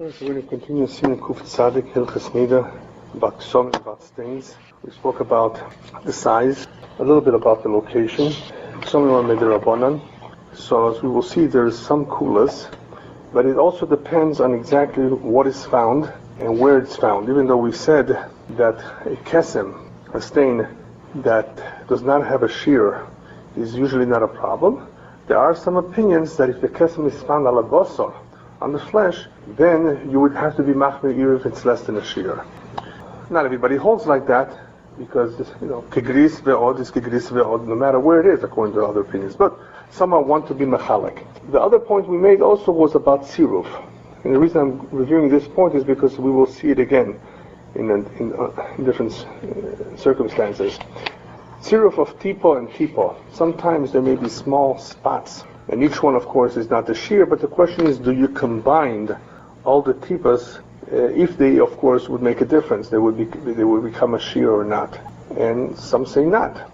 So we're going to continue seeing Kuf Tzadik, Hilchas Niddah, about Kshom and about stains. We spoke about the size, a little bit about the location. Kshom and Rabbanan. So as we will see, there's some kulas, but it also depends on exactly what is found and where it's found. Even though we said that a kesem, a stain that does not have a shear, is usually not a problem, there are some opinions that if the kesem is found ala Basar, on the flesh, then you would have to be machmir even if it's less than a shear. Not everybody holds like that, because kegris ve'od is kegris ve'od, no matter where it is, according to other opinions. But some want to be mechalek. The other point we made also was about siruf, and the reason I'm reviewing this point is because we will see it again in different circumstances. Siruf of tipo and tipo. Sometimes there may be small spots. And each one, of course, is not the shear, but the question is, do you combine all the tipas? If they, of course, would make a difference, they would become a shear or not. And some say not.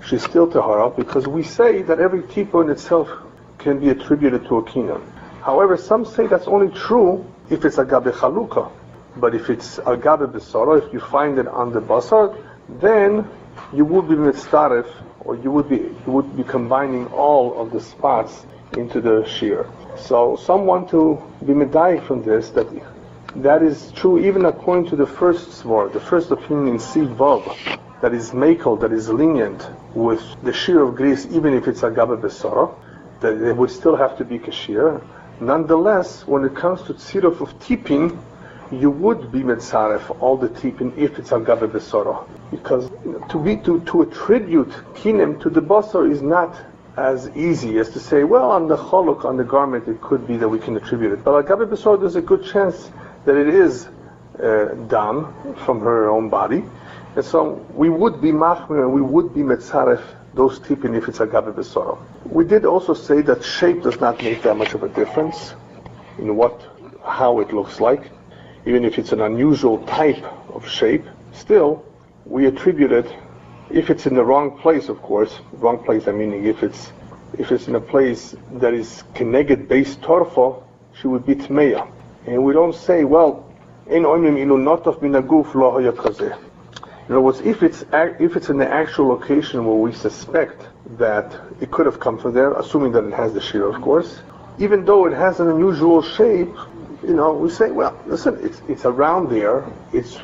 She's still tahara, because we say that every tipa in itself can be attributed to a qinan. However, some say that's only true if it's agabe chaluka. But if it's agabe besara, if you find it on the basar, then you would be mitzaref, or you would be combining all of the spots into the shear. So some want to be medayik from this, that is true even according to the first svor, the first opinion in Siv Vav, that is mekel, that is lenient with the shear of gris, even if it's agabe besara, that it would still have to be kashir. Nonetheless, when it comes to tziruf of tipin, you would be metzaref all the tipin if it's agabe besara, because to attribute kinim to the basar is not as easy as to say, well, on the choluk, on the garment, it could be that we can attribute it. But agabe besara, there's a good chance that it is dam from her own body, and so we would be machmir and we would be metzaref those tipin if it's agabe besara. We did also say that shape does not make that much of a difference in how it looks like. Even if it's an unusual type of shape, still, we attribute it, if it's in the wrong place, of course. Wrong place, I mean, if it's in a place that is keneged based torfo, she would be tmeya. And we don't say, well, in oimim ilu notov min haguf lo hayat chazeh. In other words, if it's in the actual location where we suspect that it could have come from there, assuming that it has the shear, of course, even though it has an unusual shape, we say, well, listen, it's around there, it's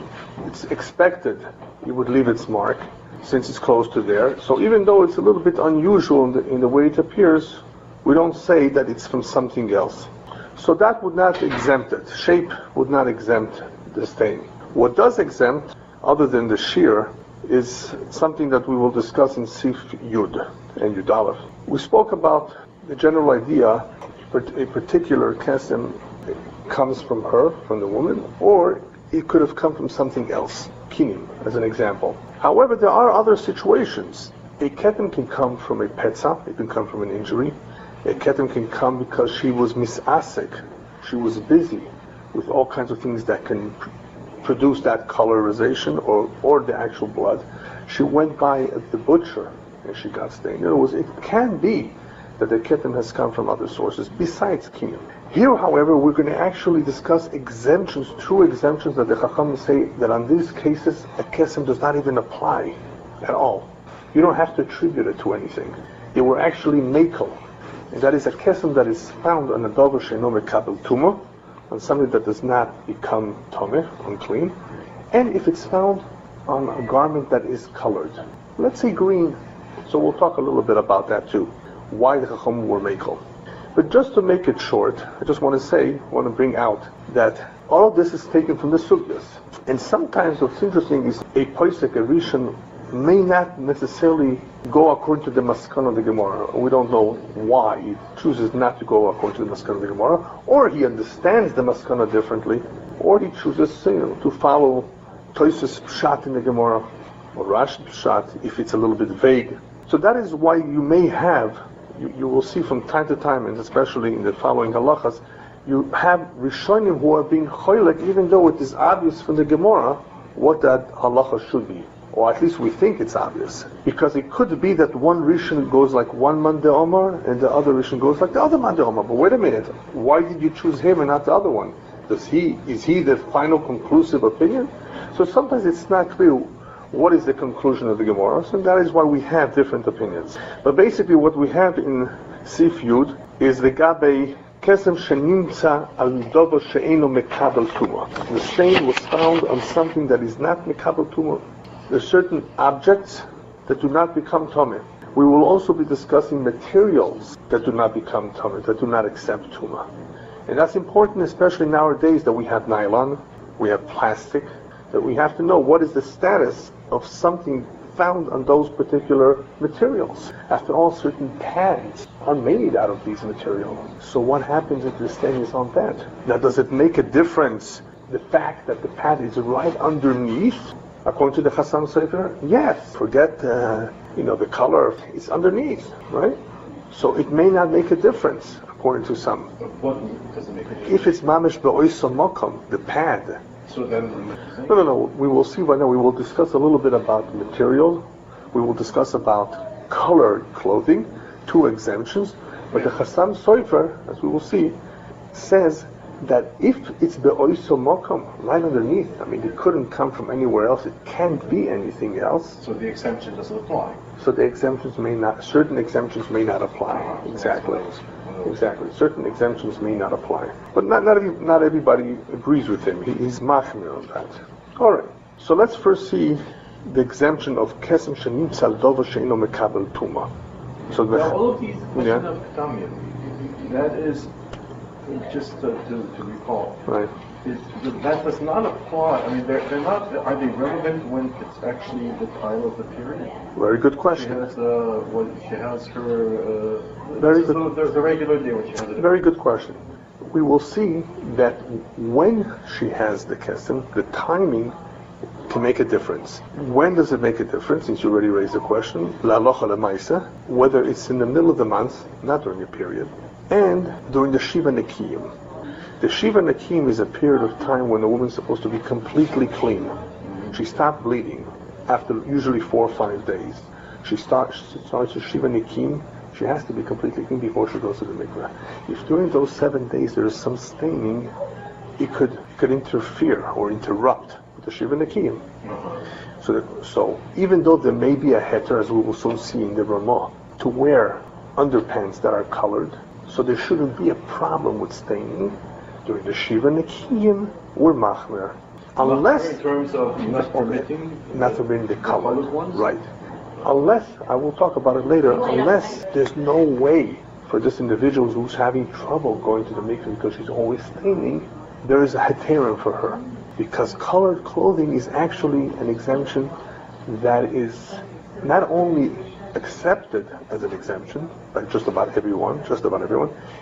expected it would leave its mark, since it's close to there. So even though it's a little bit unusual in the way it appears, we don't say that it's from something else. So that would not exempt it. Shape would not exempt the stain. What does exempt, other than the shear, is something that we will discuss in Sif Yud and Yud Aleph. We spoke about the general idea, a particular kesem comes from her, from the woman, or it could have come from something else, kinim, as an example. However, there are other situations. A ketem can come from a petza, it can come from an injury. A ketem can come because she was misasik, she was busy with all kinds of things that can produce that colorization or the actual blood. She went by the butcher and she got stained. In other words, it can be that the ketem has come from other sources besides kinim. Here, however, we're going to actually discuss exemptions, true exemptions that the Chacham say that on these cases a kesem does not even apply at all. You don't have to attribute it to anything. They were actually mekel, and that is a kesem that is found on a davar she'eino mekabel tumah, on something that does not become tomeh, unclean, and if it's found on a garment that is colored, let's say green. So we'll talk a little bit about that too, why the Chacham were mekel. But just to make it short, I just want to bring out that all of this is taken from the sugyas. And sometimes what's interesting is a posek, a rishon, may not necessarily go according to the maskana of the Gemara. We don't know why he chooses not to go according to the maskana of the Gemara, or he understands the maskana differently, or he chooses to follow Tosis pshat in the Gemara, or Rashi pshat if it's a little bit vague. So that is why you may have, you will see from time to time, and especially in the following halachas, you have rishonim who are being choylek, even though it is obvious from the Gemara what that halacha should be, or at least we think it's obvious, because it could be that one Rishon goes like one man de Omar and the other Rishon goes like the other man de Omar. But wait a minute, why did you choose him and not the other one? Is he the final conclusive opinion? So sometimes it's not clear what is the conclusion of the Gemara, and that is why we have different opinions. But basically what we have in Sif Yud is the Gabe Kesem Shenimtza al Dovo She'eno Mekabel Tumah. The stain was found on something that is not Mekabel Tumah. There are certain objects that do not become Tomeh. We will also be discussing materials that do not become Tomeh, that do not accept Tumah. And that's important, especially nowadays that we have nylon, we have plastic, that we have to know what is the status of something found on those particular materials. After all, certain pads are made out of these materials. So what happens if the stain is on that? Now, does it make a difference, the fact that the pad is right underneath? According to the Chassam Sofer, yes. Forget, the color. It's underneath, right? So it may not make a difference, according to some. What does it make a difference? If it's mamish be'oiso mokom, the pad. So then... No. We will see right now. We will discuss a little bit about material. We will discuss about colored clothing, 2 exemptions. But the Chassam Sofer, as we will see, says that if it's be'oiso mokom, right underneath, it couldn't come from anywhere else. It can't be anything else. So the exemption doesn't apply. So the exemptions certain exemptions may not apply. Exactly. Certain exemptions may not apply. But not everybody agrees with him. He's machmir on that. All right. So let's first see the exemption of kesem shenim tzaldova sheino mekabel tuma. So now all of these questions of tamim, that is just to recall. Right. That does not apply. They're not. Are they relevant when it's actually the time of the period? Very good question. She has her. Very good. There's a regular day when she has it. Very good question. We will see that when she has the kesem, the timing can make a difference. When does it make a difference? Since you already raised the question, la'alocha lemaisa, whether it's in the middle of the month, not during a period, and during the Shiva Nekiyim. The Shiva Nekiyim is a period of time when the woman is supposed to be completely clean. She stopped bleeding after usually 4 or 5 days. She starts the Shiva Nekiyim. She has to be completely clean before she goes to the mikveh. If during those 7 days there is some staining, it could interfere or interrupt with the Shiva Nekiyim. So even though there may be a heter, as we will soon see in the Ramah, to wear underpants that are colored, so there shouldn't be a problem with staining. During the Shiva Nekiyim, we're machmer. Unless... In terms of not permitting the colored ones? Right. Unless, I will talk about it later, unless there's no way for this individual who's having trouble going to the mikveh because she's always staining, there is a heterim for her. Because colored clothing is actually an exemption that is not only accepted as an exemption by just about everyone,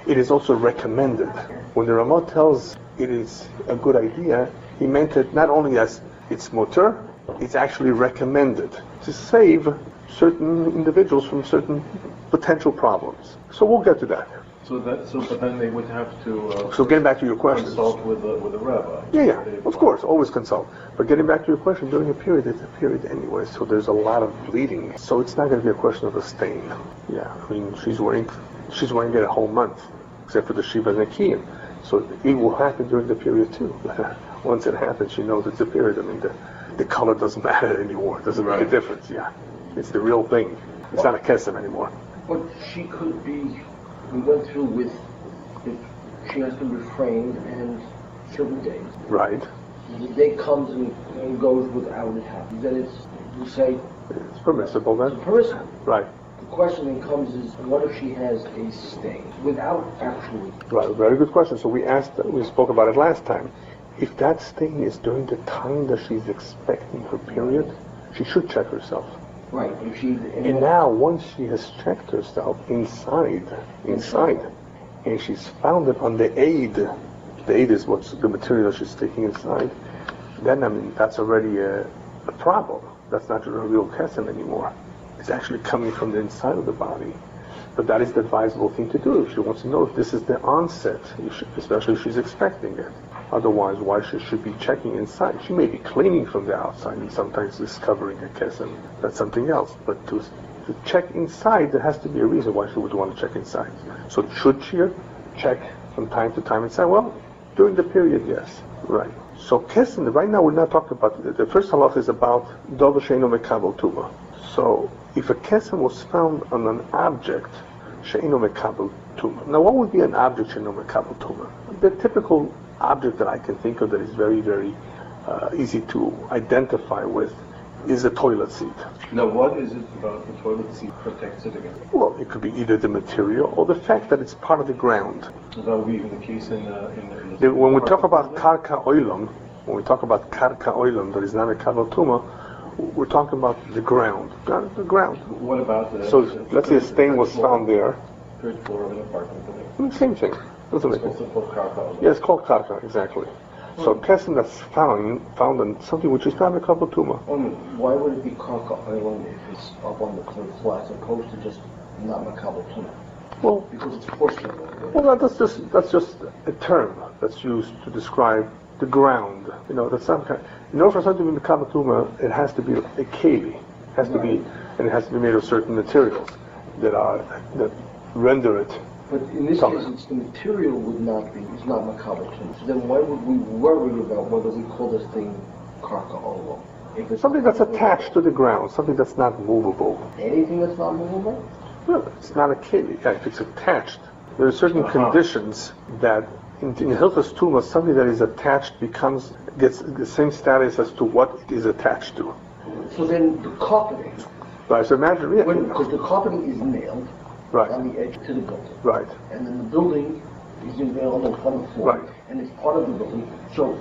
it is also recommended. When the Ramah tells it is a good idea, he meant it not only as it's mutter, it's actually recommended to save certain individuals from certain potential problems. So we'll get to that. But then they would have to. So getting back to your question. Consult with a rabbi. Yeah, of course, always consult. But getting back to your question, during a period, it's a period anyway, so there's a lot of bleeding. So it's not going to be a question of a stain. Yeah, she's wearing it a whole month, except for the Shiva Nekiyim. So it will happen during the period too. Once it happens, she knows it's a period. The color doesn't matter anymore. It doesn't make a difference. Yeah, it's the real thing. It's not a kesem anymore. But she could be. We went through with if she has to refrain and certain days. Right. The day comes and goes without it happening. Then you say it's permissible then. It's permissible. Right. The question then comes is, what if she has a stain without actually? Right. Very good question. So we spoke about it last time. If that stain is during the time that she's expecting her period, she should check herself. Right. And now, once she has checked herself inside, and she's found it on the aid. The aid is what's the material she's taking inside. Then that's already a problem. That's not a real kesem anymore. It's actually coming from the inside of the body. But that is the advisable thing to do if she wants to know if this is the onset, especially if she's expecting it. Otherwise, why she should be checking inside? She may be cleaning from the outside and sometimes discovering a kesem. That's something else. But to check inside, there has to be a reason why she would want to check inside. So should she check from time to time inside? Well, during the period, yes. Right. So kesem, right now we're not talking about, the first halacha is about dover she'eino mekabel tuma. So if a kesem was found on an object, she'eino mekabel tuma. Now what would be an object she'eino mekabel tuma? The typical object that I can think of that is very, very easy to identify with is a toilet seat. Now, what is it about the toilet seat protects it against? Well, it could be either the material or the fact that it's part of the ground. That would be even the case in the When we talk about karka oilam, that is not a kabel tuma, we're talking about the ground. The ground. What about the... So let's say a stain was found there. Third floor of an apartment building. Same thing. Doesn't make It's also called karka. Yeah, it's called karka, exactly. So kesem that's found on something which is not a kabel tuma. Why would it be karka island if it's up on the third floor as opposed to just not makabel tuma? Well, Because it's porcelain. well, that's just a term that's used to describe the ground. That's not kind. In order for something to be makabel tuma, it has to be a keli. It has to be, and it has to be made of certain materials that render it. But in this case, it's the material it's not makabel tuma. So then why would we worry about whether we call this thing karka olam? If it's Something that's attached to the ground, something that's not movable. anything that's not movable? Well, it's not a keli. Yeah, if it's attached, there are certain conditions that in Hilchos Tuma, something that is attached gets the same status as to what it is attached to. So then the carpeting, Right. So imagine, because the carpeting is nailed right, on the edge to the building, right, and then the building is nailed on the floor, Right. and it's part of the building. So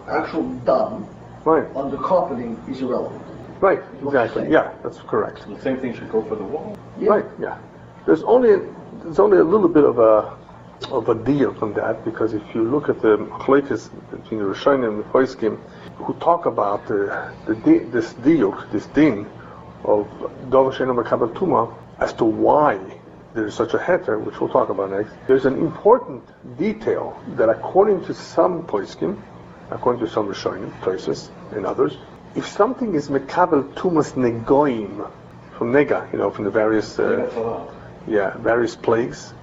actual done right, on the carpeting is irrelevant. right. Exactly. Yeah, that's correct. The same thing should go for the wall. Yeah. Right. Yeah. There's only a little bit of a deal from that, because if you look at the machlokes between the Rishonim and the Poskim, who talk about this din of dover she'eino mekabel tuma, as to why there is such a heter, which we'll talk about next. There's an important detail that according to some Poskim, according to some Rishonim, Tosis, and others, if something is mekabel tumas negoim, from nega, from the various various plagues,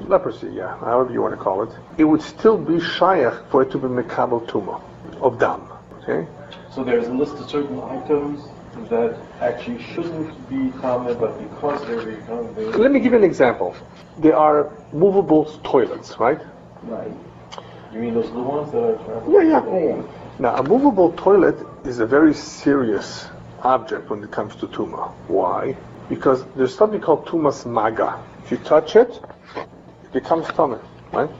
leprosy, however you want to call it, it would still be shayach for it to be mekabel tuma of dam. Okay. So there's a list of certain items that actually shouldn't be common, but because they're become... Let me give you an example. There are movable toilets, right? Right. You mean those little ones that are traveling? Yeah. Now, a movable toilet is a very serious object when it comes to tuma. Why? Because there's something called tumas maga. If you touch it, it becomes tumah, right?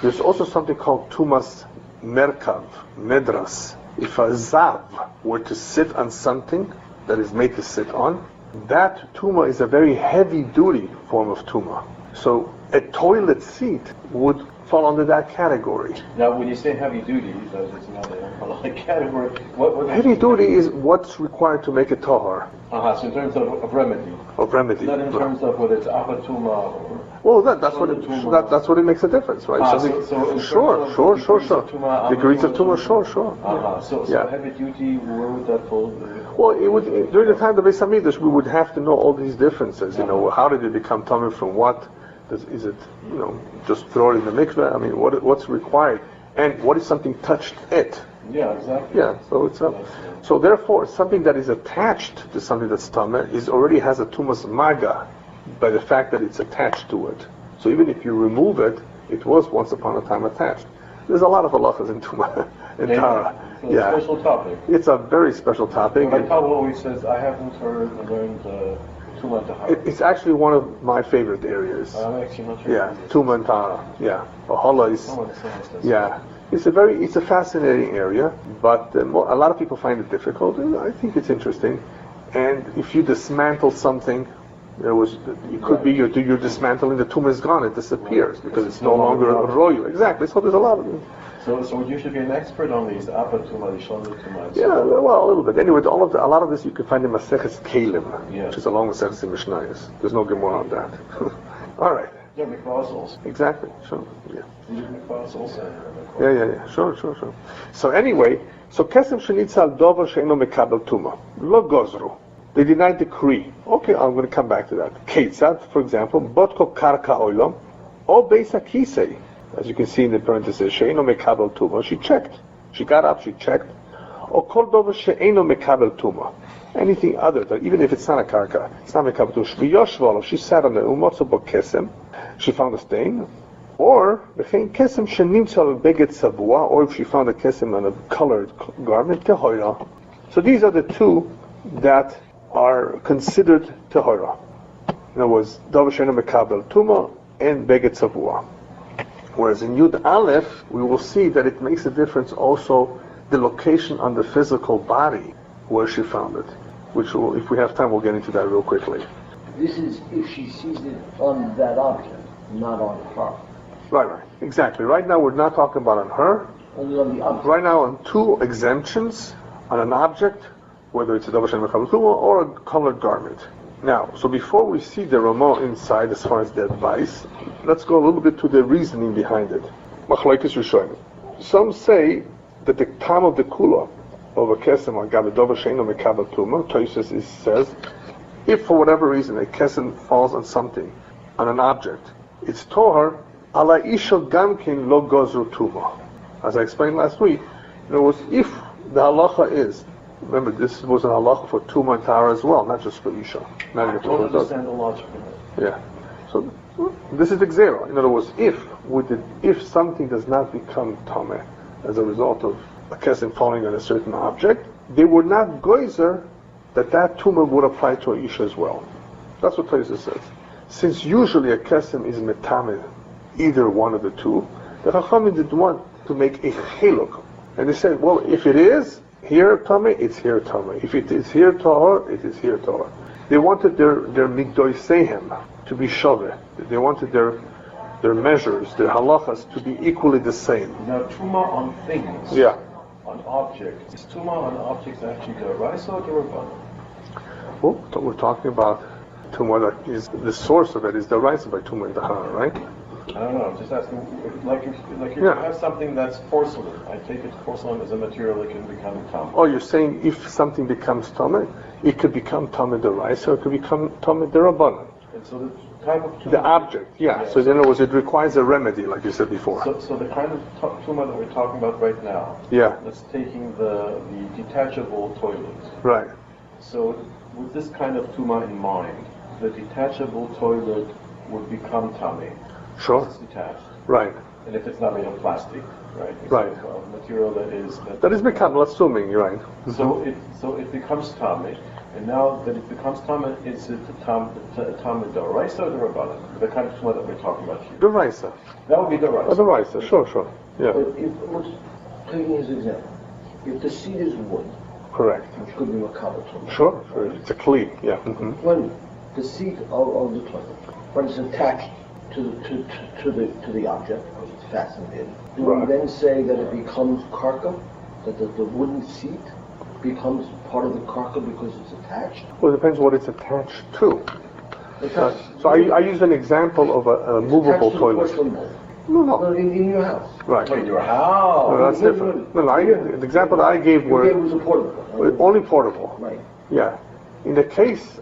There's also something called tumas merkav, medras. If a zav were to sit on something that is made to sit on, that tuma is a very heavy-duty form of tuma. So a toilet seat would fall under that category. Now, when you say heavy duty, it's not a category. What Heavy duty is what's required to make a tahar. So in terms of remedy. Of remedy. Not in terms of whether it's abatuma or... Well, that's what it makes a difference, right? Sure. Degrees of tuma, sure. So heavy duty, where would that fall? Well, it would, during the time of the Beis Hamikdash, we would have to know all these differences. How did it become tummy from what? Is it, just throw it in the mikveh? I mean, what's required? And what if something touched it? Yeah, exactly. Yeah, so it's so therefore, something that is attached to something that's tameh already has a tumas maga by the fact that it's attached to it. So even if you remove it, it was once upon a time attached. There's a lot of halachas in tumah, in Tara. So it's a special topic. It's a very special topic. My Talmud always says, I haven't learned Tumah Tahara. It's actually one of my favorite areas. I'm actually not sure. Yeah, Tumah and Tahara. Yeah, Ohala is. Yeah, it's a fascinating area, but a lot of people find it difficult. And I think it's interesting. And if you dismantle something, it could be you're dismantling, the tumah is gone, it disappears because it's no longer a royu. Exactly. So there's a lot of it. So would you should be an expert on these Abba Tumah, Shonda Tumah? Yeah, well, a little bit. Anyway, a lot of this you can find in Maseches Kelim, Yeah. which is along with Maseches Mishnayos. There's no Gemara on that. All right. Yeah, Mikvaot also. Exactly, sure. Yeah. Mikvaot also. Yeah. Sure. So anyway, so kesem shenitza al dover she'eno mekabel tuma. Lo gozru. They denied the decree. Okay, I'm going to come back to that. Ketzad, for example, botko karka oilom, o beisa kisei. As you can see in the parenthesis, she'eno mekabel tuma. She checked. She got up, she checked. O kol dover she'eno mekabel tuma. Anything other than, even if it's not a karka, it's not mekabel tuma. She sat on the umotzo bo kesem. She found a stain. Or v'chein kesem shenimtza al beged savua. Or if she found a kesem on a colored garment, tehoira. So these are the two that are considered tehora. In other words, davar she'eno mekabel tuma and beged savua. Whereas in Yud Aleph, we will see that it makes a difference also the location on the physical body where she found it. Which, will, if we have time, we'll get into that real quickly. This is if she sees it on that object, not on her. Right. Exactly. Right now, we're not talking about on her. Only on the object. Right now, on two exemptions, on an object, whether it's a davar she'eno mekabel tuma or a colored garment. Now, so before we see the Ramah inside as far as the advice, let's go a little bit to the reasoning behind it. Machlokes Rishonim. Some say that the time of the kula of a kesem or gabe davar she'eno mekabel tuma, Tosfos says, if for whatever reason a kesem falls on something, on an object, it's tohar ala isha gamkin lo gozru tuma. As I explained last week, in other words, if the halacha is, remember, this was an halacha for tuma and tahara as well, not just for isha. I don't understand the logic of it. Yeah. So this is the gzera. In other words, if something does not become tameh as a result of a kesem falling on a certain object, they were not goizer that tumah would apply to a isha as well. That's what Tosfos says. Since usually a kesem is metameh, either one of the two, the Chachamim didn't want to make a cheluk, and they said, well, if it is here tameh, it's here tameh. If it is here tahor, it is here tahor. They wanted their migdoisehem to be shaveh. They wanted their measures, their halachas, to be equally the same. Now, tuma on things. Yeah. On objects. Is tuma on objects actually the Raisa or the Rabbanan? Well, we're talking about tuma that is the source of it is the rice by tuma and tahara, right? I don't know. I'm just asking. Like if you have something that's porcelain, I take it porcelain is a material that can become tameh. Oh, you're saying if something becomes tameh, it could become tameh the rice, or it could become tameh the rabbanan. And so the type of tuma, the object, yeah. So in other words, it requires a remedy, like you said before. So the kind of tuma that we're talking about right now. Yeah. That's taking the detachable toilet. Right. So with this kind of tuma in mind, the detachable toilet would become tameh. Sure. It's detached. Right. And if it's not made of plastic, right? It's right. A material that is become, assuming, you're right. So it becomes tameh, and now that it becomes tameh, is it tameh the Raisa or the Rabbanan? The kind of tuma that we're talking about here. The Raisa. That would be the Raisa. The Raisa, sure. Yeah. Let's take his example. If the seed is wood, correct. Which could be makabel tuma. Sure. It's a kli, yeah. Mm-hmm. When the seed of the toilet, when it's attached to the object, because it's fastened in, do we then say that it becomes karka, that the wooden seat becomes part of the karka because it's attached? Well, it depends what it's attached to. So I use an example of a movable toilet. No. In your house. Right. In your house. No, that's different. No, the example that I gave was portable. Only portable. Right. Yeah. In the case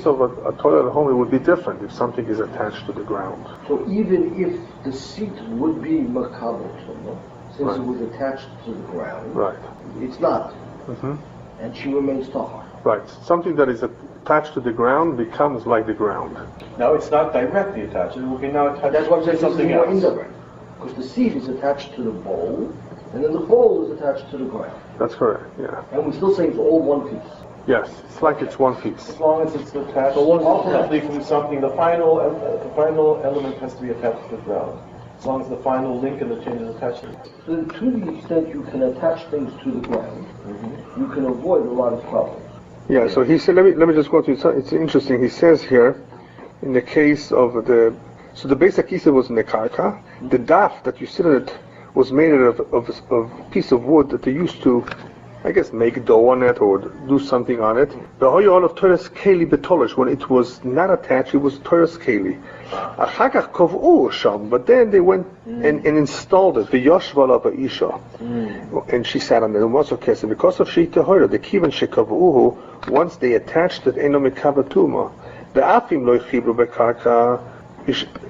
of a toilet at home, it would be different if something is attached to the ground. So even if the seat would be makabel tuma, since it was attached to the ground, right? It's not, and she remains tahar. Right. Something that is attached to the ground becomes like the ground. Now it's not directly attached. It will be now attached. That's what I'm saying. Something more else. Indirect, because the seat is attached to the bowl, and then the bowl is attached to the ground. That's correct. Yeah. And we still say it's all one piece. Yes, it's like it's one piece. As long as it's attached, ultimately from something, the final element has to be attached to the ground. As long as the final link in the chain is attached to it. So to the extent you can attach things to the ground, you can avoid a lot of problems. Yeah, so he said, let me just go through, it's interesting, he says here, in the case of the basic kisa was in the karka, the daf that you sit on it was made of a piece of wood that they used to I guess, make dough on it or do something on it. The Hoyol of Torah's Keli Betolish, when it was not attached, it was Torah's Keli. But then they went and installed it, the Yoshvala Ba'isha. And she sat on it. And was okay. So because of Shita Hoyra, the Kivan Shekavuhu, once they attached it, Eno Mekavatuma, the Afim Lo Chibru Bekarka,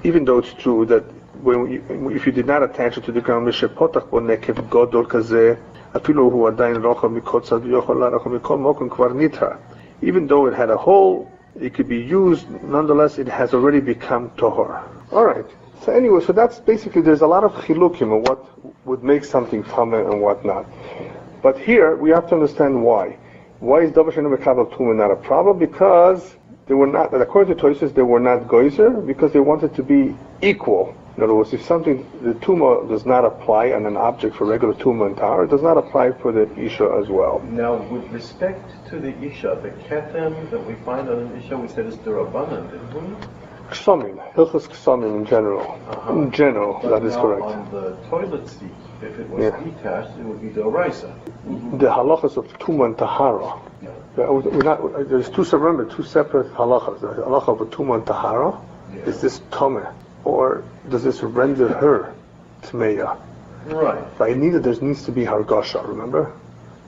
even though it's true that if you did not attach it to the ground, Mishepotach Bonekev Godol Kazeh, Afilu Hu Adain Rocha Mikotza Yochola Rocha Mikol Mokon Kvar Nitra. Even though it had a hole, it could be used, nonetheless it has already become Tohor. Alright, so anyway, so that's basically, there's a lot of chilukim of what would make something tameh and what not. But here, we have to understand why. Why is Davar Shenu Mekabel Tumah not a problem? Because they were not, according to Toysus, they were not Goyzer, because they wanted to be equal. In other words, if something, the Tumah does not apply on an object for regular Tumah and Tahar, it does not apply for the Isha as well. Now, with respect to the Isha, the Ketem that we find on an Isha, we said is Durabanan, didn't we? Ksamim, Hilchos Ksamim in general. In general, but that is correct. On the toilet seat, if it was detached, it would be Doraisa. The halachas of Tumah and Tahara. There's two separate halachas. The halacha of Tumah and Tahara. Is this Tomeh? Or does this render her Tmeya? Right. By Niddah, there needs to be Hargasha, remember?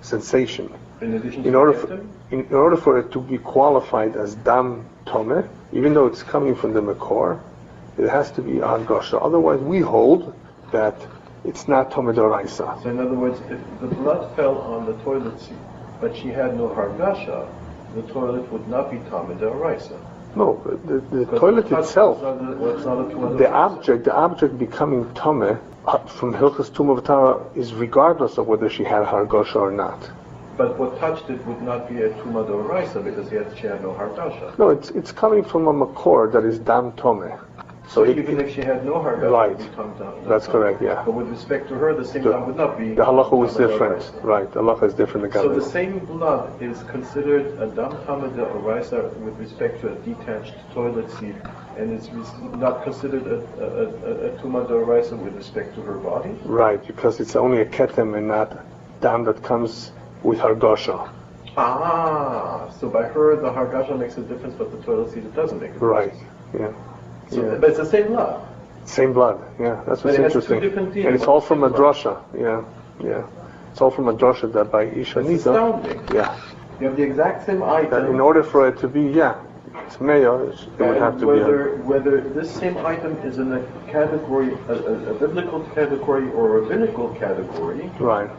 Sensation. In addition in order for it to be qualified as Dam Tomeh, even though it's coming from the Makor, it has to be Hargasha. Otherwise, we hold that it's not Tomeh Doraisa. So in other words, if the blood fell on the toilet seat, but she had no Hargasha, the toilet would not be Tomeh Doraisa. No, the toilet itself, the object becoming Tomeh from Hilchas Tumah V'Tara is regardless of whether she had Hargasha or not. But what touched it would not be a Tumah Doraisa because she had no Hargasha. No, it's coming from a Makor that is Dam Tomeh. So even if she had no Hargasha, right. it would become Dam. That's correct, yeah. But with respect to her, the same Dam would not be. The halacha was different, right? The halacha is different. So the same blood is considered a Dam Tameh Doraisa with respect to a detached toilet seat, and it's not considered a Tumah Doraisa with respect to her body? Right, because it's only a ketem and not Dam that comes with Hargasha. So by her, the Hargasha makes a difference, but the toilet seat, it doesn't make a difference. Right, yeah. So, but it's the same blood. Same blood, yeah. That's what's interesting. And it's all from a drasha, yeah. It's all from a drasha that by Isha Niddah. Astounding. Yeah. You have the exact same item. That in order for it to be, it's mayo, it would have to whether this same item is in a category, a biblical category or a rabbinical category. Right.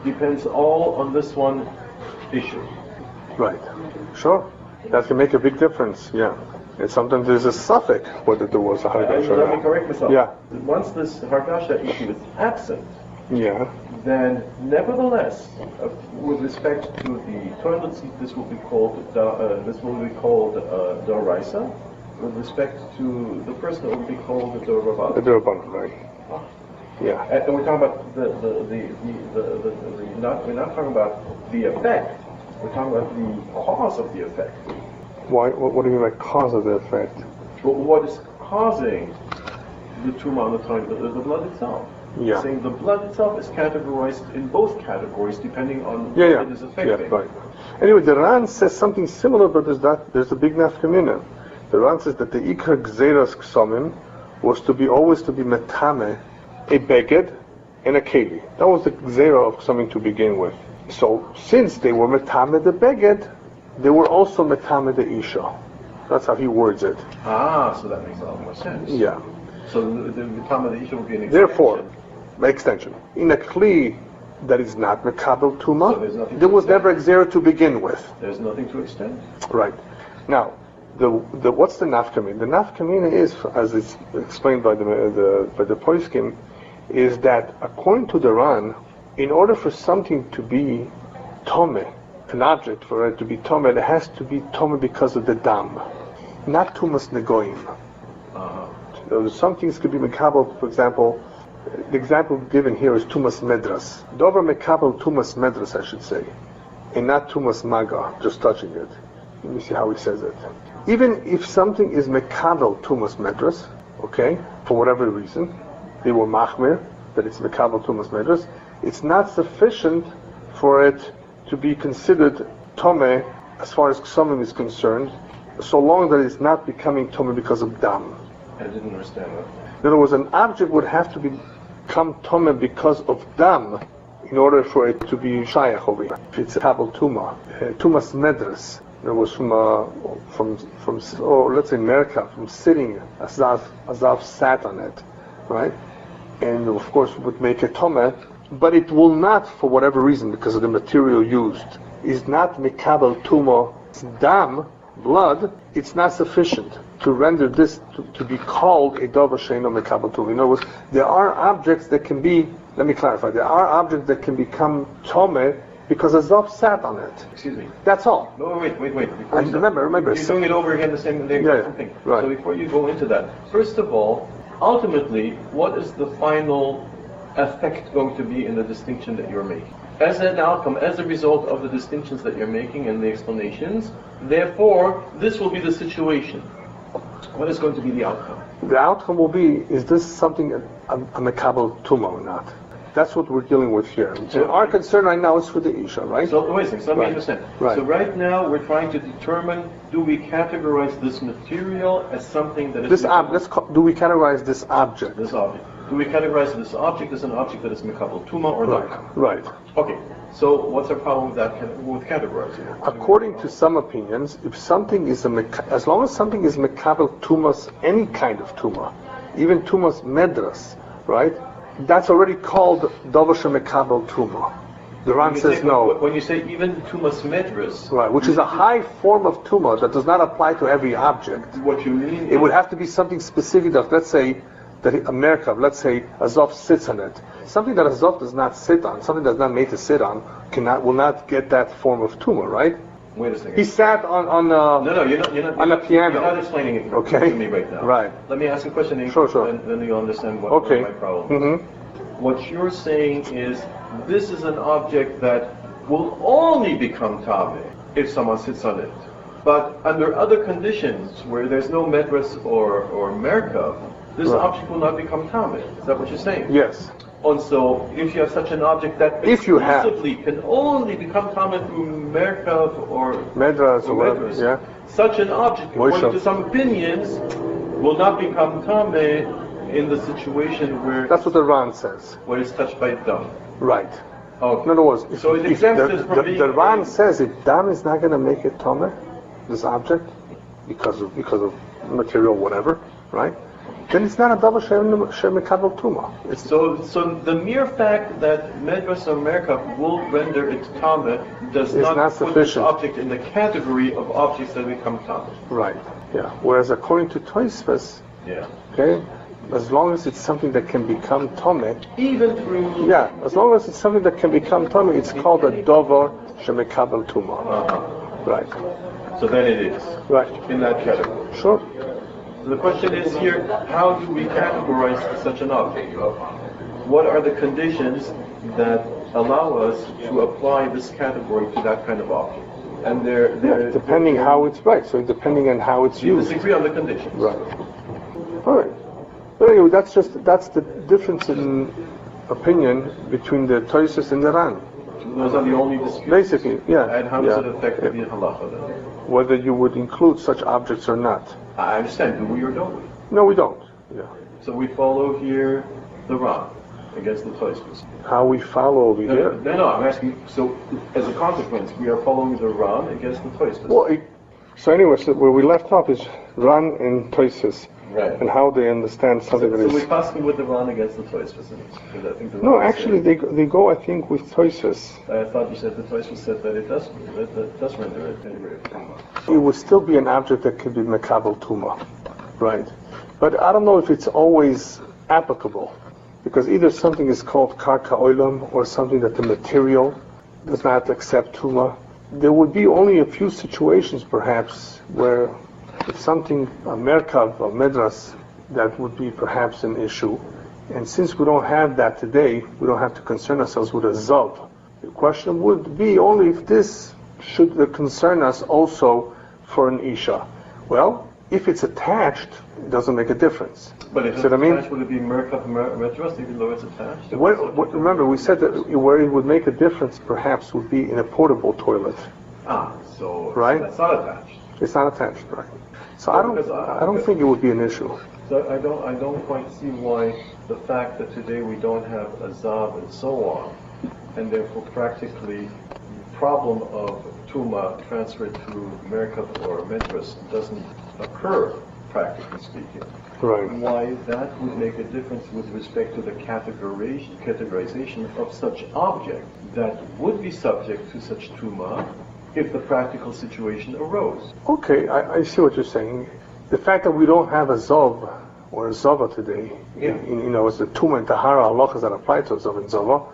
Depends all on this one issue. Right. Sure. That can make a big difference, yeah. And sometimes there's a suffix whether there was a Hargasha. Let me correct myself. Yeah. Once this Hargasha issue is absent, then nevertheless, with respect to the toilet seat, this will be called Doraisa. With respect to the person, it will be called the Dorabanan. The Dorabanan, right? Yeah. And we're talking about we're not talking about the effect. We're talking about the cause of the effect. Why? What do you mean by cause of the effect? But what is causing the tumah on the toilet? The blood itself. Yeah. Saying the blood itself is categorized in both categories depending on what it is affecting. Yeah, right. Anyway, the Ran says something similar, but there's a big nafkamina. The Ran says that the Ikar Gzeras Ksomim was always to be metame, a beged, and a keli. That was the Gzera of Ksomim to begin with. So, since they were metame the beged, they were also metame the Isha. That's how he words it. So that makes a lot more sense. Yeah. So the metame the Isha would be an extension. Therefore, by extension, in a kli that is not mekabel tuma, so there was never a gzera to begin with. There's nothing to extend. Right. Now, what's the nafkamina? The nafkamina is, as it's explained by the Poiskim, is that according to the Ran, in order for something to be tomeh, an object for it to be tomeh, it has to be tomeh because of the dam, not tumas negoim. Some things could be mekabel, for example. The example given here is tumas medras. Dover mekabel tumas medras, I should say, and not tumas maga, just touching it. Let me see how he says it. Even if something is mekabel tumas medras, okay, for whatever reason, they were machmir, that it's mekabel tumas medras, it's not sufficient for it to be considered Tomeh as far as Ksomim is concerned, so long that it's not becoming Tomeh because of Dam. I didn't understand that. In other words, an object would have to become Tomeh because of Dam in order for it to be Shayach over here. If it's a Kabel Tumah, Tumas Medras, it was from let's say Melicha, from sitting, Azav sat on it, right? And of course would make it Tomeh, but it will not, for whatever reason, because of the material used, is not Mikabel Tumah Dam, blood, it's not sufficient to render this to be called a Dover Sheino Mikabel Tumah. In other words, there are objects that can be, let me clarify, there are objects that can become Tomeh because Azav sat on it. Excuse me. That's all. No, wait. And remember. You're doing it over again, the same thing. Right. So before you go into that, first of all, ultimately, what is the final effect going to be in the distinction that you're making? As an outcome, as a result of the distinctions that you're making and the explanations, therefore, this will be the situation. What is going to be the outcome? The outcome will be, is this something a Mikabel Tumah or not? That's what we're dealing with here. So our concern right now is for the Isha, right? So wait a second, let me understand. Right. So right now we're trying to determine, do we categorize this material as something that is... do we categorize this object? This object. Do we categorize this object as an object that is Mikabel Tumah or not? Right. Okay, so what's our problem with that, with categorizing it? According to some opinions, if something is as long as something is Mikabel Tumas, any kind of Tumah, even Tumas Medras, right? That's already called Dover Shemekabel Tumah. The Ran says no. When you say even Tumas Medras, right, which is a high form of Tumah that does not apply to every object. What you mean? It would have to be something specific that, let's say, let's say Azov sits on it. Something that Azov does not sit on, something that's not made to sit on, will not get that form of Tumah, right? Wait a second. He sat on a piano. You're not explaining it to me right now. Right. Let me ask a question, Sure. and then you'll understand what my problem is. What you're saying is, this is an object that will only become Tameh if someone sits on it. But under other conditions, where there's no Medras or Merkav, this object will not become Tameh. Is that what you're saying? Yes. And so, if you have such an object that exclusively can only become Tameh through Merkav or Medras or whatever, yeah. Such an object, according to some opinions, will not become Tameh in the situation where... That's what the Ran says. Where it's touched by Dam. Right. Okay. In other words, the Ran says if Dam is not going to make it Tameh, this object, because of material, whatever, right? Then it's not a double Shemekabel Tumah. So the mere fact that Medras or Merkav will render it Tameh does not put this object in the category of objects that become Tameh. Right, yeah. Whereas according to Tosfos, okay, as long as it's something that can become Tameh, even through... Yeah, as long as it's something that can become Tameh, it's called a Dover Shemekabel Tumah. Right. So then it is. Right. In that category. Sure. So the question is here, how do we categorize such an object? What are the conditions that allow us to apply this category to that kind of object? And depending how it's right. So depending on how it's used. You disagree on the conditions. Right. All right. But anyway, that's the difference in opinion between the Tosfos and the Ran. Those are the only disputes. Basically, yeah. And how does it affect the Halacha then? Whether you would include such objects or not. I understand. Do we or don't we? No, we don't. Yeah. So we follow here the Ran against the Tosfos. How we follow over here? No, I'm asking. So as a consequence, we are following the Ran against the Tosfos. Well, so anyway, so where we left off is Ran and Tosfos. Right. And how they understand something that is... So we're passing with the Ran against the Tosfos. Because I think the no, actually, they go, I think, with Tosfos. I thought you said the Tosfos said that it does render it. It would still be an object that could be Mekabel Tumah. Right. But I don't know if it's always applicable. Because either something is called Karka Olam or something that the material does not accept Tumah. There would be only a few situations, perhaps, where... if something, a Merkav, a Medras, that would be perhaps an issue. And since we don't have that today, we don't have to concern ourselves with a Zav. The question would be only if this should concern us also for an Isha. Well, if it's attached, it doesn't make a difference. But if it's attached, would it be Merkav Medras even though it's attached? Remember, we said that where it would make a difference perhaps would be in a portable toilet. So right? That's not attached. It's not attached, right? So I don't think it would be an issue. So I don't quite see why the fact that today we don't have a zav and so on, and therefore practically the problem of tuma transferred to Merkav or Medras doesn't occur, practically speaking. Right. Why that would make a difference with respect to the categorization of such object that would be subject to such tuma if the practical situation arose. Okay, I see what you're saying. The fact that we don't have a Zov or a Zava today, it's the Tuma and Tahara halachas that apply to Zov and Zava,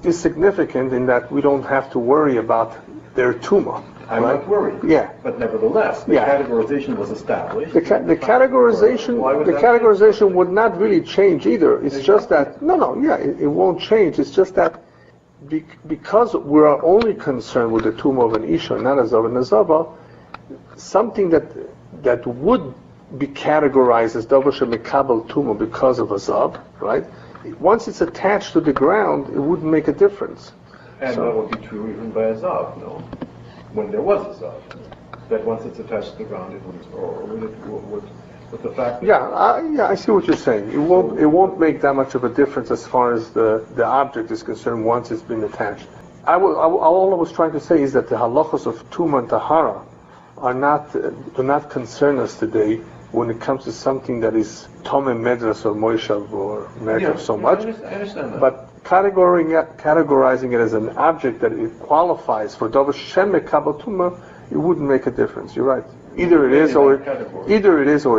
is significant in that we don't have to worry about their Tuma. I'm not worried. Yeah. But nevertheless, the categorization was established. The categorization would not really change either. It's just that, it won't change. It's just that because we are only concerned with the Tuma of an Isha, not a Zav and a Zava, something that would be categorized as Davar Shemekabel Tuma because of a Zav, right? Once it's attached to the ground, it wouldn't make a difference. And that would be true even by a Zav, no? When there was a Zav. That once it's attached to the ground, it wouldn't, or would the fact that... I see what you're saying. It won't make that much of a difference as far as the object is concerned once it's been attached. All I was trying to say is that the halachos of Tuma and Tahara do not concern us today when it comes to something that is Tomei Medras or Moishav or Merkav so much. I understand that. But categorizing it as an object that it qualifies for Davar Shem Mekabel Tuma, it wouldn't make a difference. You're right. Either it is or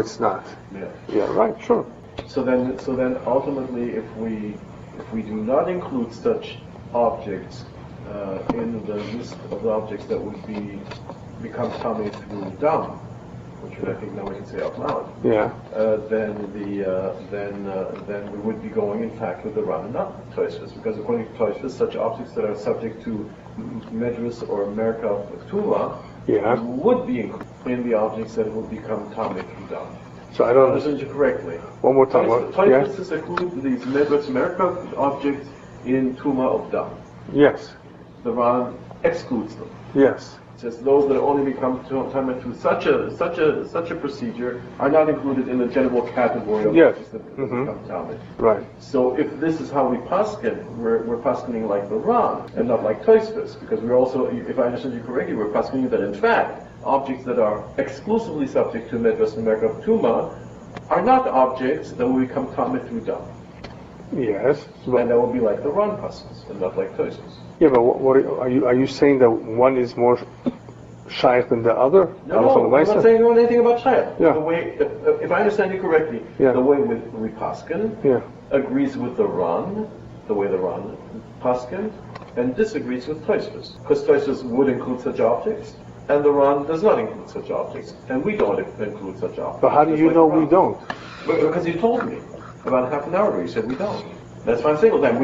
it's not. Yeah, right, sure. So then ultimately if we do not include such objects in the list of objects that would become tummy through dam, which I think now we can say out loud. Yeah. Then we would be going in fact with the Ran and not Tosfos, because according to Tosfos, such objects that are subject to Medras or Merkav Tuma would be included in the objects that will become tummy through dam. So I don't understand you correctly. One more time. Tosfos include these Medras Merkav objects in Tuma of dam. Yes. The Ran excludes them. Yes. It says those that only become tummy through such a procedure are not included in the general category of objects that become tummy. Right. So if this is how we paskin, we're paskening like the Ran and not like Tosfos, because we're also, if I understand you correctly, we're paskening that in fact objects that are exclusively subject to Medras and Merkav Tuma are not objects that will become tummy through dam. Yes. And that will be like the Ran paskins and not like Tosfos. Yeah, but what are you saying that one is more shaykh than the other? No, I'm not saying anything about shaykh. Yeah. The way, if I understand you correctly, the way we paskin agrees with the Ran, the way the Ran paskin, and disagrees with Tosfos, because Tosfos would include such objects, and the Ran does not include such objects, and we don't include such objects. But how do you know we don't? Because you told me about half an hour ago. You said we don't. That's why I'm saying all the time.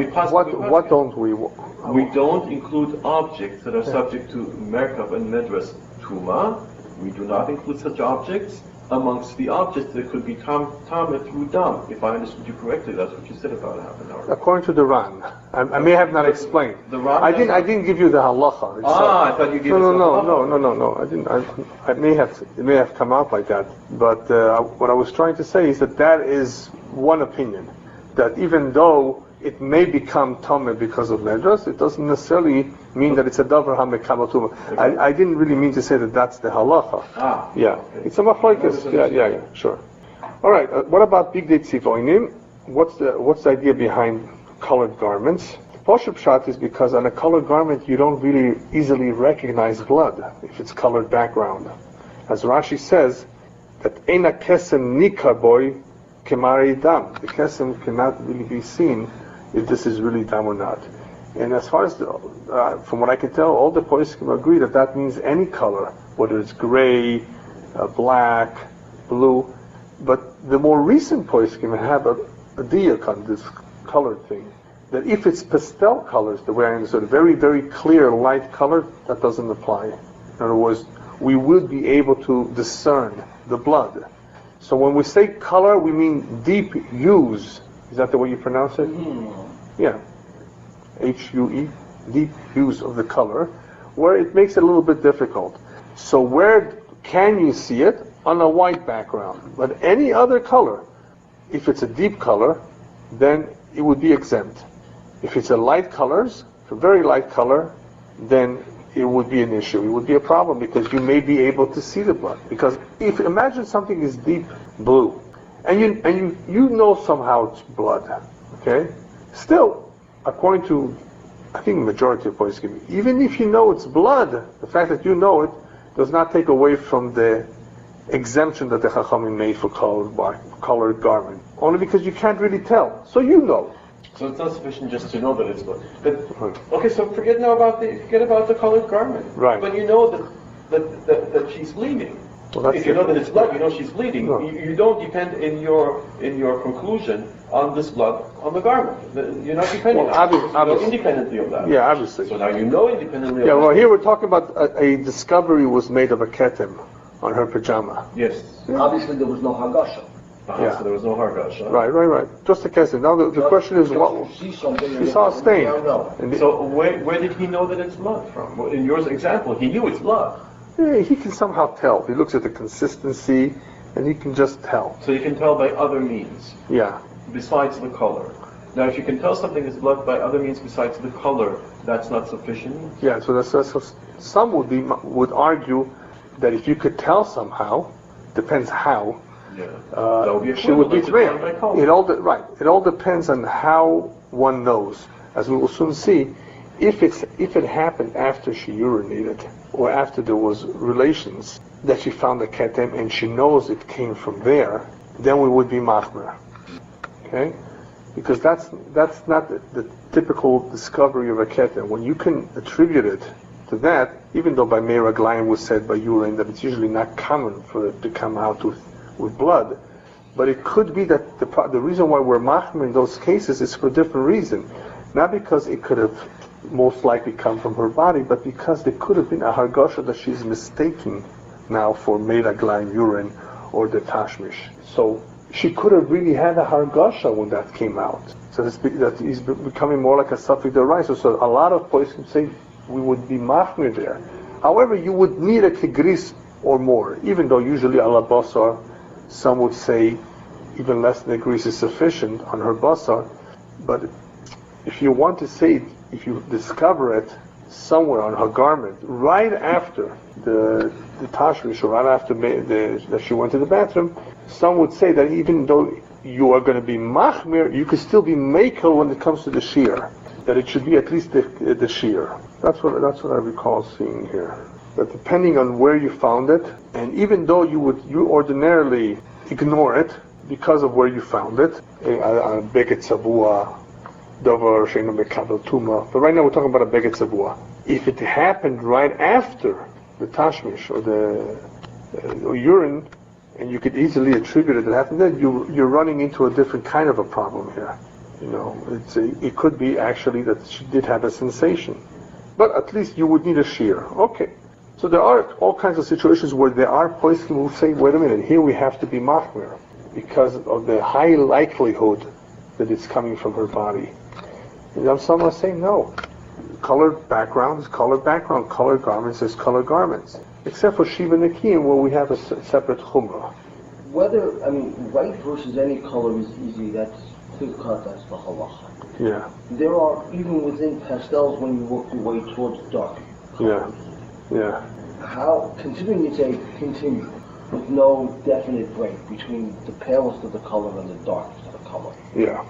What don't we? We don't include objects that are subject to Merkav and Medras Tuma. We do not include such objects amongst the objects that could be tamed through dam. If I understood you correctly, that's what you said about half an hour ago. According to the Ran, I may have not explained. The Ran. I didn't give you the halacha. I thought you gave us the halacha. No. I didn't. It may have come out like that. But what I was trying to say is that is one opinion. That even though it may become Tomei because of Medras, it doesn't necessarily mean that it's a Davar HaMekabel Tuma. I didn't really mean to say that that's the halacha. Okay. It's a machlokes. Yeah, sure. All right. What about Bigdei Tzivonim? What's the idea behind colored garments? Poshup Pshat is because on a colored garment you don't really easily recognize blood if it's colored background. As Rashi says, that Eina Kesem Nikar boy Kemari Dam. The Kesem cannot really be seen if this is really dam or not. And as far as from what I can tell, all the poskim agree that means any color, whether it's gray, black, blue. But the more recent poskim have a diak on this colored thing, that if it's pastel colors, the way I understood, very, very clear light color, that doesn't apply. In other words, we will be able to discern the blood. So when we say color, we mean deep hues. Is that the way you pronounce it? Yeah. H-U-E, deep hues of the color, where it makes it a little bit difficult. So where can you see it? On a white background. But any other color, if it's a deep color, then it would be exempt. If it's a light colors, a very light color, then it would be an issue. It would be a problem because you may be able to see the blood. Because if imagine something is deep blue, and you know somehow it's blood, okay? Still, according to I think the majority of poskim, even if you know it's blood, the fact that you know it does not take away from the exemption that the Chachamim made for colored garment. Only because you can't really tell. So you know. So it's not sufficient just to know that it's blood. But okay, so forget about the colored garment. Right. But you know that she's bleeding. Well, if you know that it's blood, you know she's bleeding. No. You don't depend in your conclusion on this blood on the garment. You're not depending on it. You know independently of that. Yeah, obviously. So now you know independently of that. Yeah, well, here we're talking about a discovery was made of a ketem on her pajama. Yes. Obviously, there was no hagasha. Yeah. So there was no hargash. Right. Just a ketem. Now the question is, what? She saw a stain. So where did he know that it's blood from? Well, in your example, he knew it's blood. Yeah, he can somehow tell. He looks at the consistency, and he can just tell. So you can tell by other means. Yeah. Besides the color. Now, if you can tell something is blood by other means besides the color, that's not sufficient. Yeah. So that's some would argue that if you could tell somehow, depends how. Yeah. That would be she would be tmeah. right. It all depends on how one knows. As we will soon see, if it happened after she urinated or after there was relations that she found a ketem and she knows it came from there, then we would be machmer. Okay? Because that's not the typical discovery of a ketem. When you can attribute it to that, even though by Meiraglayim was said by urine that it's usually not common for it to come out with blood, but it could be that the reason why we're machmer in those cases is for a different reason. Not because it could have most likely come from her body, but because there could have been a hargasha that she's mistaking now for Meiraglayim urine or the tashmish. So she could have really had a hargasha when that came out. So that he's becoming more like a safek d'oraisa. So a lot of places can say we would be machmir there. However, you would need a kigris or more, even though usually ala basar, some would say even less than a grease is sufficient on her basar. But if you want to say it, if you discover it somewhere on her garment, right after the tashmish, or right after that she went to the bathroom, some would say that even though you are going to be machmir, you could still be makel when it comes to the shear. That it should be at least the shear. That's what I recall seeing here. That depending on where you found it, and even though you ordinarily ignore it because of where you found it, a beget savua, davar sheinu mekabel tuma. But right now we're talking about a beget savua. If it happened right after the tashmish or the urine, and you could easily attribute it to happen, then you're running into a different kind of a problem here. You know, it could be actually that she did have a sensation, but at least you would need a shear. Okay, so there are all kinds of situations where there are places who say, wait a minute, here we have to be machmir because of the high likelihood that it's coming from her body. And some are saying no. Colored background is colored background. Colored garments is colored garments. Except for Shiva Nekiim, where we have a separate chumrah. White versus any color is easy. That's clear-cut. That's the halacha. Yeah. There are, even within pastels, when you work your way towards dark colors. Yeah. How, considering it's a continuum with no definite break between the palest of the color and the darkest of the color. Yeah.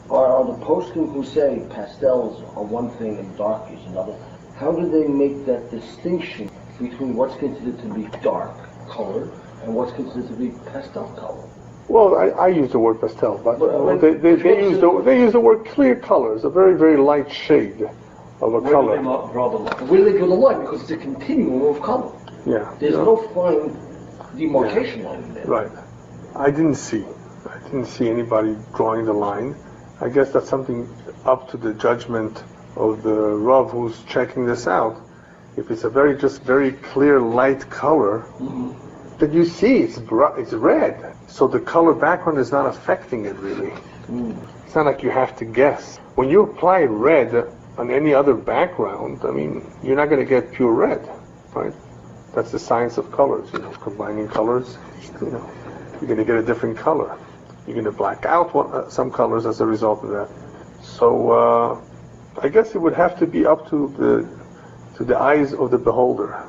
Are the poskim who say pastels are one thing and dark is another, how do they make that distinction between what's considered to be dark color and what's considered to be pastel color? Well, I use the word pastel, but they use the word clear color. It's a very, very light shade of a color. Where do they draw the line? Where do they draw the line? Because it's a continuum of color. Yeah. There's no fine demarcation line there. Right. I didn't see anybody drawing the line. I guess that's something up to the judgment of the Rav who's checking this out. If it's a very clear light color, then you see it's red. So the color background is not affecting it really. It's not like you have to guess. When you apply red on any other background, I mean, you're not going to get pure red, right? That's the science of colors, combining colors, you're going to get a different color. You're going to black out some colors as a result of that. So I guess it would have to be up to the eyes of the beholder.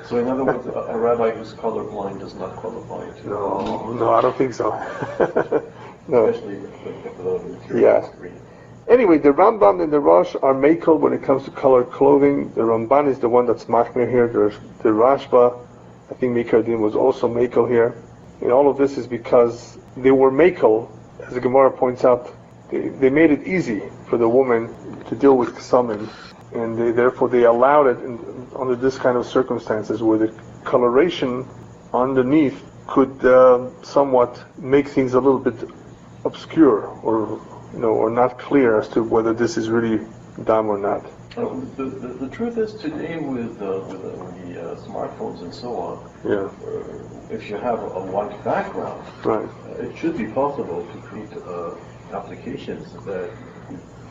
So in other words, a rabbi who's colorblind does not qualify to... No, I don't think so. No. Especially if the material Yeah. is green. Anyway, the Rambam and the Rosh are makel when it comes to colored clothing. The Ramban is the one that's machmir here. The Rashba, I think Mikvaot was also makel here. And all of this is because they were makel, as the Gemara points out. They made it easy for the woman to deal with ksamim, and therefore they allowed it under this kind of circumstances where the coloration underneath could somewhat make things a little bit obscure or not clear as to whether this is really dam or not. The truth is, today with the smartphones and so on, if you have a white background, right, it should be possible to create applications that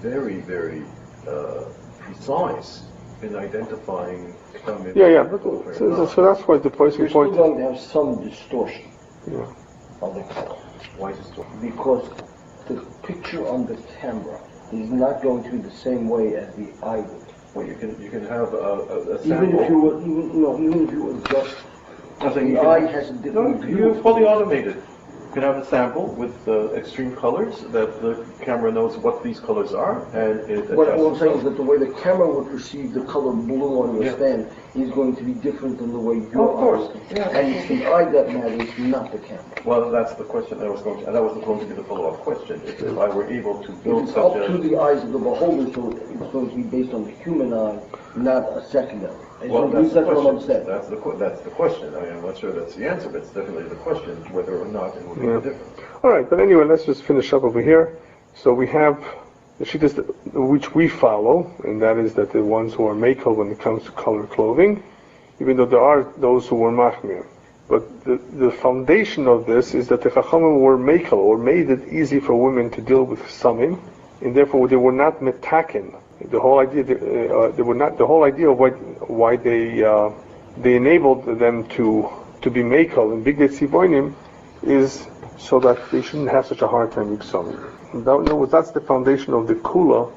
very, very precise in identifying some... So that's why the person You're still point... going to have some distortion Yeah. of the color. Why distortion? Because the picture on the camera is not going to be the same way as the eye would. Well, you can have a sample. Even if you were just... The eye has a different view. You're fully automated. You can have a sample with extreme colors that the camera knows what these colors are, and it What I'm adjusts saying is itself. that the way the camera would perceive the color blue on your stand is going to be different than the way your course. eye. And it's the eye that matters, not the camera. Well, that's the question that was going to be the follow-up question. If I were able to build It's such up to the eyes of the beholder, so it's going to be based on the human eye, not a secondary. Well, that's the what I'm question. saying. That's the question. I mean, I'm not sure that's the answer, but it's definitely the question, whether or not it would make a difference. All right, but anyway, let's just finish up over here. So we have the shittas which we follow, and that is that the ones who are makel when it comes to colored clothing, even though there are those who were machmir. But the foundation of this is that the chachamim were makel, or made it easy for women to deal with samim, and therefore they were not metaken. The whole idea, the whole idea of why they enabled them to be makel in big tzivonim is so that they shouldn't have such a hard time with samim. That's the foundation of the kula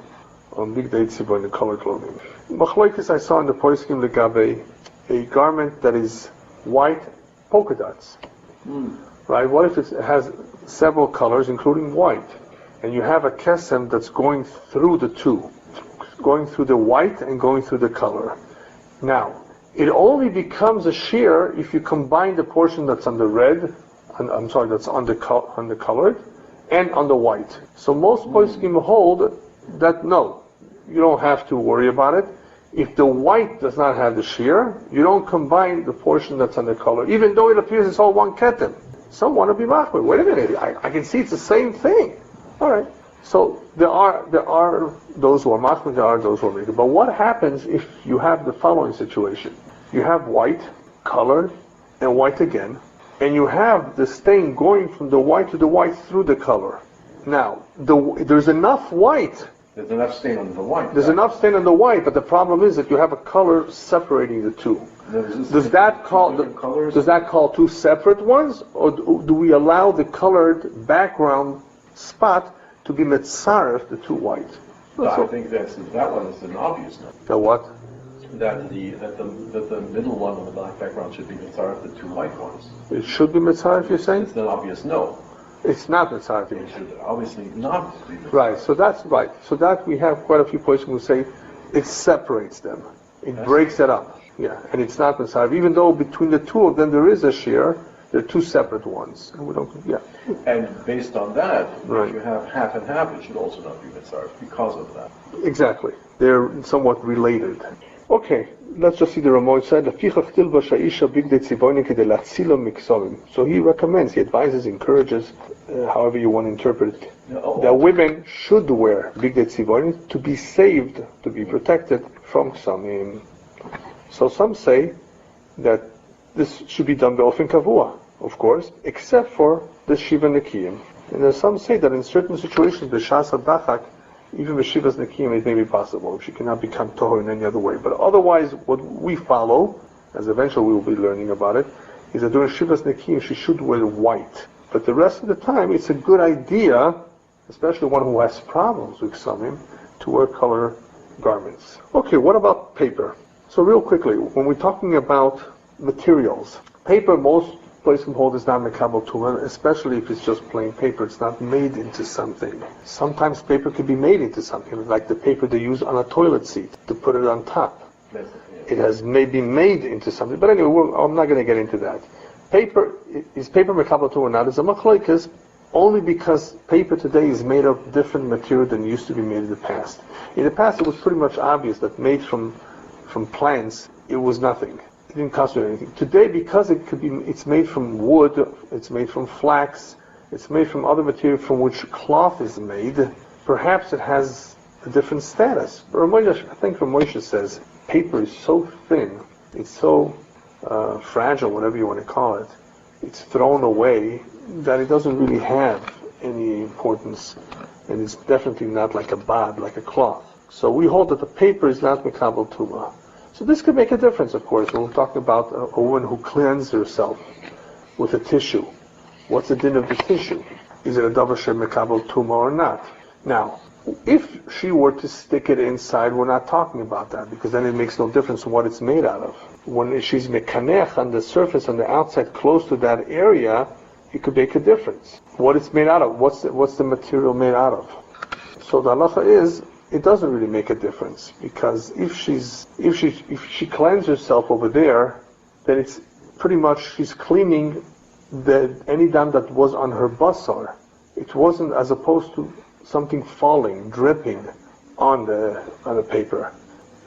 on big tzivonim, color clothing. Machlokes I saw in the poskim legabe a garment that is white polka dots. Right? What if it has several colors, including white, and you have a kesem that's going through the two? Going through the white and going through the color. Now, it only becomes a shear if you combine the portion that's on the red, that's on the colored, and on the white. So most poskim hold that no, you don't have to worry about it. If the white does not have the shear, you don't combine the portion that's on the color, even though it appears it's all one ketem. Some want to be machmir. Wait a minute, I can see it's the same thing. All right. So there are those who are machmir, there are those who are makel. But what happens if you have the following situation? You have white, colored, and white again, and you have the stain going from the white to the white through the color. Now, there's enough white. There's enough stain on the white. There's enough stain on the white, but the problem is that you have a color separating the two. Does that call two separate ones, or do we allow the colored background spot to be metzaref the two white? I think that one is an obvious no. The what? That the middle one on the black background should be metzaref the two white ones. It should be metzaref, you're saying? It's an obvious no. It's not metzaref. It should obviously not be metzaref. Right. So that's right. So that we have quite a few points who say it separates them. It breaks it up. Yeah, and it's not metzaref. Even though between the two of them there is a shear, they're two separate ones. And we don't. Yeah. And based on that, if you have half and half, it should also not be mitzaref because of that. Exactly. They're somewhat related. Okay, let's just see the Ramon said. So he recommends, he advises, encourages, however you want to interpret it, that women should wear big tzivonim to be saved, to be protected from samim. So some say that this should be done be'ofen kavua, of course, except for the Shiva Nekiyim. And there's some say that in certain situations, b'shas ha'dachak, even with Shiva's Nekiyim, it may be possible. She cannot become Tohor in any other way. But otherwise, what we follow, as eventually we will be learning about it, is that during Shiva's Nekiyim, she should wear white. But the rest of the time, it's a good idea, especially one who has problems with Samim, to wear color garments. Okay, what about paper? So real quickly, when we're talking about materials, paper, most places hold is not mekabel tumah, especially if it's just plain paper. It's not made into something. Sometimes paper can be made into something, like the paper they use on a toilet seat to put it on top. It has maybe made into something. But anyway, I'm not going to get into that. Paper, is paper mekabel tumah or not? It's a machlokes, only because paper today is made of different material than used to be made in the past. In the past, it was pretty much obvious that made from plants, it was nothing. It didn't constitute anything. Today, because it's made from wood, it's made from flax, it's made from other material from which cloth is made, perhaps it has a different status. I think Moshe says, paper is so thin, it's so fragile, whatever you want to call it, it's thrown away, that it doesn't really have any importance, and it's definitely not like a bad, like a cloth. So we hold that the paper is not mekabel tumah. So this could make a difference, of course, when we're talking about a woman who cleansed herself with a tissue. What's the din of the tissue? Is it a davar shel mekabel tumah or not? Now, if she were to stick it inside, we're not talking about that, because then it makes no difference what it's made out of. When she's mekanech on the surface, on the outside, close to that area, it could make a difference. What it's made out of, what's the material made out of? So the halacha is, it doesn't really make a difference, because if she cleanses herself over there, then it's pretty much she's cleaning any dam that was on her basar. It wasn't, as opposed to something falling, dripping on the paper.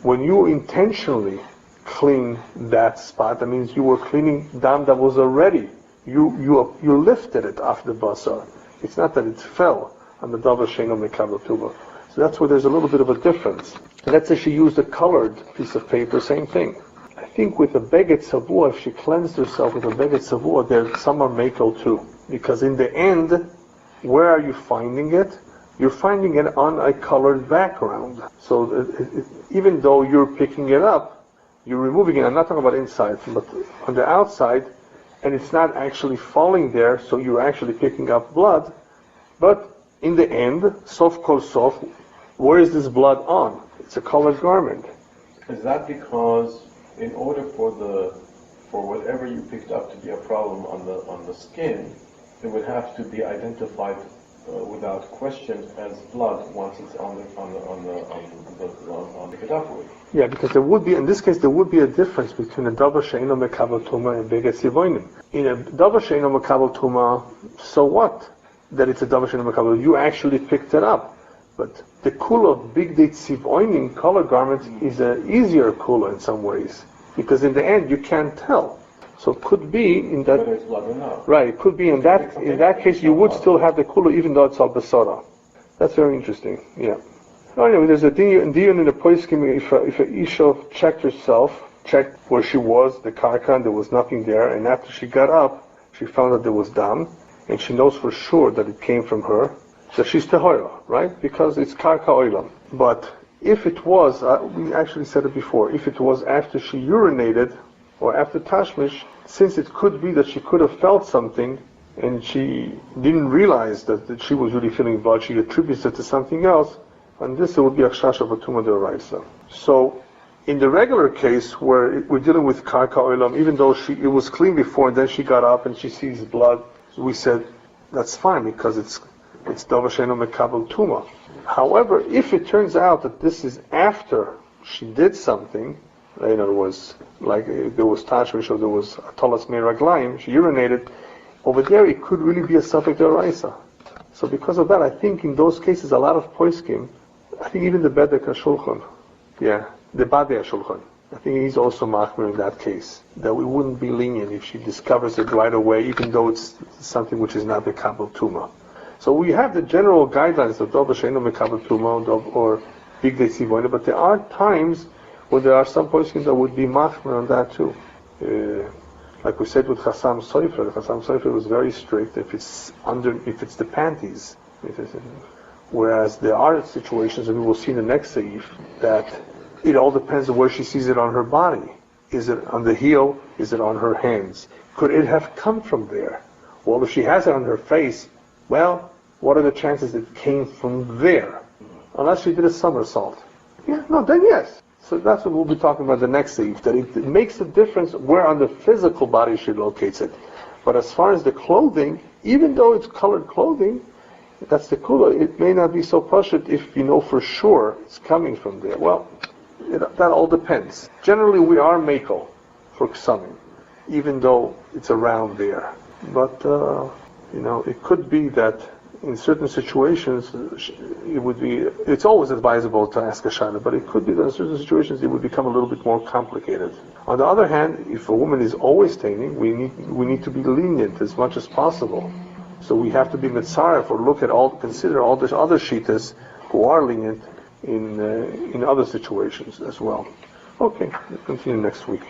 When you intentionally clean that spot, that means you were cleaning dam that was already. You lifted it off the basar. It's not that it fell on the davar she'eino mekabel tumah. So that's where there's a little bit of a difference. And let's say she used a colored piece of paper, same thing. I think with a beged savua, if she cleansed herself with a beged savua, there some are mekel too. Because in the end, where are you finding it? You're finding it on a colored background. So even though you're picking it up, you're removing it. I'm not talking about inside, but on the outside, and it's not actually falling there, so you're actually picking up blood. But in the end, sof kol sof, where is this blood on? It's a colored garment. Is that because in order for whatever you picked up to be a problem on the skin, it would have to be identified without question as blood once it's on the cadaver? Yeah, because there would be, in this case, there would be a difference between a davar she'eino mekabel tumah and beged sivonim. In a davar she'eino mekabel tumah, so what? That it's a davar she'eino mekabel. You actually picked it up. But the kula of bigdei sivonim, color garments, is an easier kula in some ways, because in the end you can't tell. So it could be in that. Whether it's blood or not. Right. It could be in that case you would still have the kula even though it's al basara. That's very interesting. Yeah. Anyway, there's a diyon in the poskim if a isha checked where she was, the karka, and there was nothing there, and after she got up, she found that there was dam, and she knows for sure that it came from her, so she's tehora, right? Because it's karka oilam. But if it was, we actually said it before, if it was after she urinated, or after tashmish, since it could be that she could have felt something, and she didn't realize that she was really feeling blood, she attributes it to something else, and this it would be a chash of a tumah d'oraisa. So, in the regular case where we're dealing with karka oilam, even though it was clean before, and then she got up and she sees blood, we said that's fine because it's davar she'eino mekabel tumah. However, if it turns out that this is after she did something, in other words, like there was tashmish or there was atalas mei raglayim, she urinated, over there it could really be a safek d'oraisa. So because of that, I think in those cases a lot of poskim, I think even the Bedek HaShulchan, the Badei HaShulchan, I think he's also machmir in that case, that we wouldn't be lenient if she discovers it right away, even though it's something which is not mekabel tumah. So we have the general guidelines of davar she'eino mekabel tumah or bigdei sivonim, but there are times Well, there are some poskim that would be machmer on that too. Like we said with Chasam Sofer, the Chasam Sofer was very strict if it's the panties. Whereas there are situations, and we will see in the next seif, that it all depends on where she sees it on her body. Is it on the heel? Is it on her hands? Could it have come from there? Well, if she has it on her face, well, what are the chances it came from there? Unless she did a somersault. Yeah, no, then yes. So that's what we'll be talking about the next seif, that it makes a difference where on the physical body she locates it. But as far as the clothing, even though it's colored clothing, that's the kula, it may not be so pashut if you know for sure it's coming from there. Well, that all depends. Generally, we are mekel for ksamim, even though it's around there. But, it could be that in certain situations, it's always advisable to ask a shayla, but it could be that in certain situations it would become a little bit more complicated. On the other hand, if a woman is always staining, we need to be lenient as much as possible. So we have to be mitzaref or consider all the other shitas who are lenient in other situations as well. Okay, we'll continue next week.